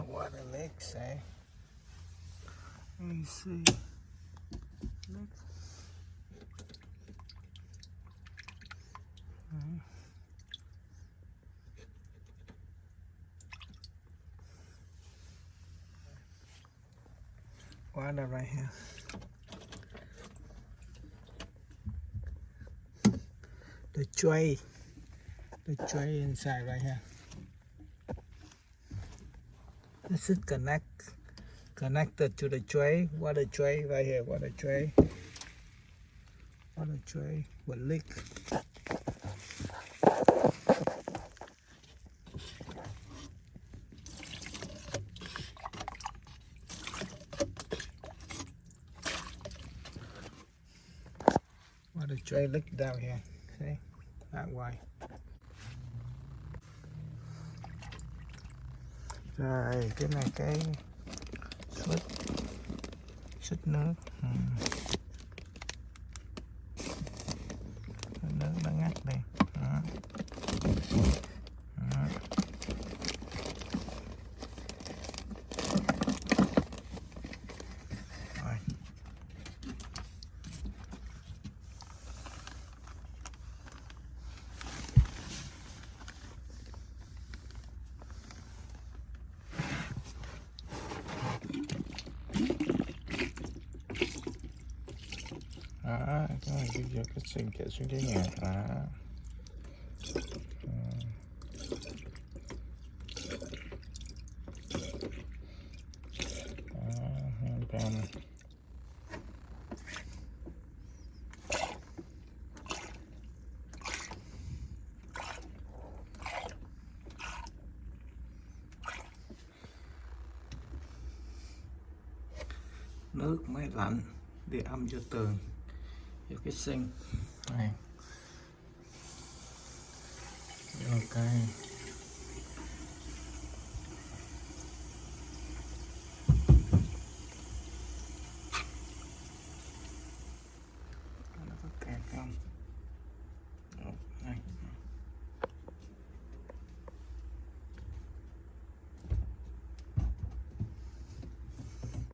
What the next say? Let me see. Next. Water right here. The tray inside right here. This is connected to the tray. Water tray right here. Water tray with leak. Water tray leak down here. See, that way. Rồi cái này cái xích nước. Nước nó ngắt đi. Đó. Đó. Rồi. Đó, cái này bây giờ cái xình kẹt xuống dưới nhà. Đó. Nước máy lạnh để âm cho tường cho cái sinh này. Ok. Nó có kẹt không? Này.